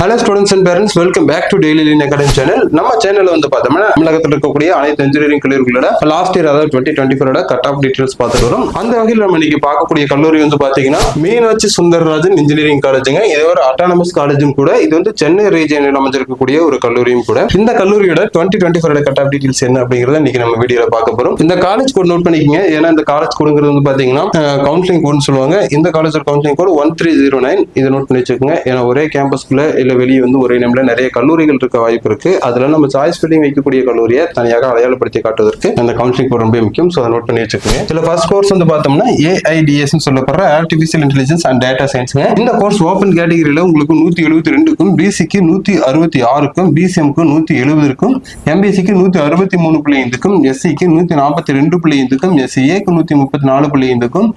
Hello students and parents, welcome back to Daily Lean Academy channel. நம்ம சேனல்ல வந்து பார்த்தோம்னா தமிழகத்தில் இருக்கக்கூடிய அனைத்து இன்ஜினியரிங் கல்லூரிகளோட லாஸ்ட் இயர் அதாவது 2024 கட் ஆஃப் டீடைல்ஸ் பார்த்துட்டு வரோம். அந்த வகையில் நம்ம இன்னைக்கு பார்க்கக்கூடிய கல்லூரி வந்து பாத்தீங்கன்னா மீனாட்சி சுந்தரராஜன் இன்ஜினியரிங் காலேஜுங்க. இது ஒரு அட்டானமஸ் காலேஜும் கூட. இது வந்து சென்னை ரீஜியனில் அமைஞ்சிருக்கக்கூடிய ஒரு கல்லூரியும் கூட. இந்த கல்லூரியோட 2024 கட் ஆஃப் டீடைல்ஸ் என்ன அப்படிங்கறத இன்னைக்கு நம்ம வீடியோல பார்க்க போறோம். இந்த காலேஜ் கோட் நோட் பண்ணிக்கங்க. ஏன்னா இந்த காலேஜ் கோடுங்கிறது வந்து பாத்தீங்கன்னா கவுன்சிலிங் கோட்னு சொல்லுவாங்க. இந்த காலேஜோட கவுன்சிலிங் கோட் 1309. இதை நோட் பண்ணி வச்சுக்கோங்க. ஏன்னா ஒரே கேம்பஸ்குள்ள இல்ல வெளியே வந்து ஒரே நேம்ல நிறைய கல்லூரிகள் இருக்க வாய்ப்பு இருக்கு. அதுல நம்ம சாய்ஸ் ஃபில்லிங் வைக்கக்கூடிய கல்லூரியை தனியாக அடையாளப்படுத்தி காட்டுவதற்கு அந்த கவுன்சிலிங் கோட் ரொம்ப முக்கியம். ஸோ அதை நோட் பண்ணி வச்சுக்கோங்க. இதுல ஃபர்ஸ்ட் கோர்ஸ் வந்து பார்த்தோம்னா AIDS சொல்லப்படுற ஆர்டிஃபிஷியல் இன்டெலிஜென்ஸ் அண்ட் டேட்டா சயின்ஸ்ங்க. இந்த கோர்ஸ் ஓப்பன் கேட்டகரியில உங்களுக்கு 172க்கும், பிசிக்கு 166க்கும், பிசிஎம்க்கு 170க்கும், எம்பிசிக்கு 163.5க்கும், எஸ்சிக்கு 142.5க்கும், எஸ்சிஏக்கு 134.5க்கும்,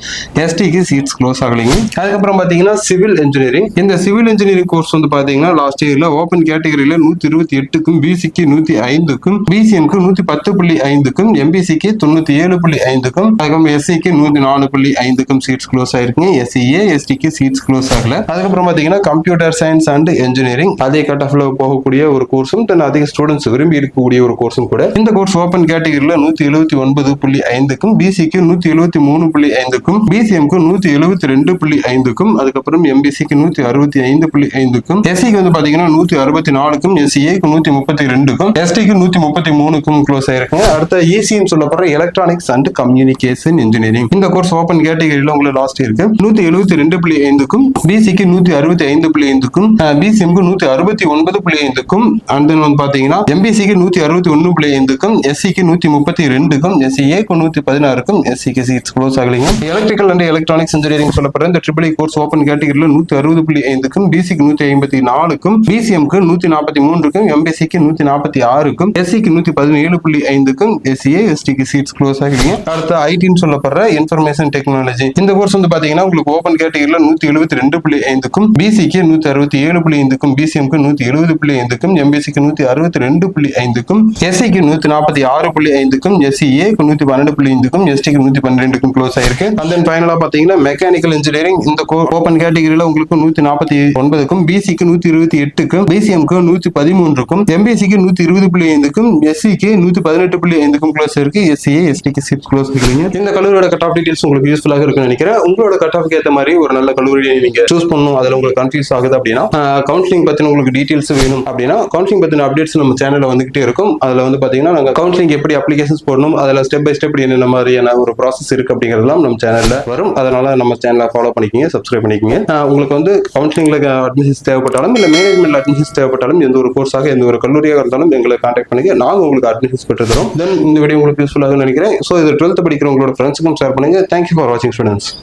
எஸ்டிக்கு சீட்ஸ் க்ளோஸ் ஆகலைங்க. அதுக்கப்புறம் பாத்தீங்கன்னா சிவில் இன்ஜினியரிங். இந்த சிவில் இன்ஜினியரிங் கோர்ஸ் வந்து பாத்தீங்கன்னா லாஸ்ட் இயர்ல ஓப்பன் கேட்டகரியில 128க்கும், பிசிக்கு 105க்கும், பிசிஎம்க்கு 110.5க்கும், எம்பிசிக்கு 97.5க்கும், அதுக்கப்புறம் எஸ்சிக்கு 104.5க்கும் சீட்ஸ் க்ளோஸ் ஆயிருக்குங்க. எஸ்சிஏ எஸ்டிக்கு சீட்ஸ் க்ளோஸ் ஆகல. அதுக்கப்புறம் பாத்தீங்கன்னா கம்ப்யூட்டர் சயின்ஸ் அண்ட் இன்ஜினியரிங் அதே கட் ஆஃப்ல போகக்கூடிய ஒரு கோர்ஸும் அதிக ஸ்டூடெண்ட்ஸ் விரும்பி இருக்கக்கூடிய ஒரு கோர்ஸும் கூட. இந்த கோர்ஸ் ஓப்பன் கேட்டகரியில 179.5க்கும், பிசிக்கு 173.5க்கும், பிசிஎம்க்கு 172.5க்கும், அதுக்கப்புறம் எம்பிசிக்கு 165.5க்கும், எஸ்சிக்கு வந்து பாத்தீங்கன்னா 164க்கும், எஸ்சிஏக்கு 132க்கும், எஸ்டிக்கு 133க்கும் க்ளோஸ் ஆயிருக்குங்க. அடுத்த இசின்னு சொல்லப்படுற எலக்ட்ரானிக்ஸ் அண்ட் கம்யூனிகேஷன் இன்ஜினியரிங். இந்த கோர்ஸ் ஓப்பன் கேட்டகரியில உங்களுக்கு லாஸ்ட் இருக்கு 172.5க்கும், பிசிக்கு 165.5க்கும், பிசிஎம்க்கு 169.5க்கும், அண்ட் தென் வந்து பாத்தீங்கன்னா எம்பிசிக்கு 161.5க்கும், எஸ்சிக்கு 132க்கும், எஸ்சிஏக்கு 116க்கும், எஸ்சிக்கு சீட்ஸ் க்ளோஸ் ஆகலைங்க. எலக்ட்ரிக்கல் அண்ட் எலக்ட்ரானிக்ஸ் இன்ஜினியரிங் சொல்லப்படுற இந்த ட்ரிபிள் கோர்ஸ் ஓப்பன் கேட்டகரியில 160.5க்கும், பிசிக்கு 154க்கும், பிசிஎம்க்கு 143க்கும், எம்பிசிக்கு 146க்கும், எஸ்சிக்கு 117.5க்கும், எஸ்சிஏ எஸ்டிக்கு சீட்ஸ் க்ளோஸ் ஆகலைங்க. அடுத்து ஐடின்னு சொல்லப்படுற இன்ஃபர்மேஷன் டெக்னாலஜி. இந்த கோர்ஸ் வந்து பாத்தீங்கன்னா உங்களுக்கு ஓப்பன் கேட்டகரியில 172.5க்கும், பிசிக்கு 167.5க்கும், பிசிஎம்க்கு 170.5க்கும், எம்பிசிக்கு 162.5க்கும், எஸ்சிக்கு 146.5க்கும், எஸ்சிஏக்கு 112.5க்கும், எஸ்டிக்கு 112க்கும் க்ளோஸ் ஆயிருக்கு. அண்ட் தென் ஃபைனலா பாத்தீங்கன்னா மெக்கானிக்கல் இன்ஜினியரிங். இந்த ஓப்பன் கேட்டகரியில உங்களுக்கு 149க்கும், பிசிக்கு 128க்கும், பிசிஎம்க்கு 113க்கும், எம்பிசிக்கு 120.5க்கும், எஸ்சிக்கு 118.5க்கும் க்ளோஸ் இருக்கு. எஸ்சிஏ எஸ்டிக்கு சீட்ஸ் க்ளோஸ் இருக்குங்க. இந்த கல்லூரியோட கட் ஆஃப் டீடைல்ஸ் உங்களுக்கு யூஸ்ஃபுல்லாக இருக்குன்னு நினைக்கிறேன். உங்களோட கட் ஆஃப்க்கு ஏற்ற மாதிரி ஒரு நல்ல கல்லூரியை நீங்க சூஸ் பண்ணணும். அதுல உங்களுக்கு கன்ஃபியூஸ் ஆகுது அப்படின்னா கவுன்சிலிங் பத்தின உங்களுக்கு டீடைல்ஸ் வேணும் அப்படின்னா கவுன்சிலிங் பத்தின அப்டேட்ஸ் நம்ம சேனல்ல வந்துகிட்டே இருக்கும். அதுல வந்து பாத்தீங்கன்னா நாங்க கவுன்சிலிங் எப்படி அப்ளிகேஷன்ஸ் போடணும், அதுல ஸ்டெப் பை ஸ்டெப் என்னென்ன மாதிரியான ஒரு ப்ராசஸ் இருக்கு அப்படிங்கறதெல்லாம் நம்ம சேனல்ல வரும். அதனால நம்ம சேனலை ஃபாலோ பண்ணிக்கங்க, சப்ஸ்கிரைப் பண்ணிக்கங்க. உங்களுக்கு வந்து கவுன்சிலிங்ல அட்மிஷன்ஸ் தேவைப்பட்டாலும் இல்ல மேனேஜ்மெண்ட் அட்மிஷன்ஸ் தேவைப்பட்டாலும் எந்த ஒரு கோர்ஸாக எந்த ஒரு கல்லூரியாக இருந்தாலும் எங்களை கான்டாக்ட் பண்ணுங்க. நாங்க உங்களுக்கு அட்மிஷன்ஸ் பெற்று தரோம். தென் இந்த வீடியோ உங்களுக்கு யூஸ்ஃபுல்லாக நினைக்கிறேன். ஸோ இது 12th படிக்கிறவங்களோட ஃப்ரெண்ட்ஸுக்கும் ஷேர் பண்ணுங்க. தேங்க்யூ ஃபார் வாட்சிங் ஸ்டூடெண்ட்ஸ்.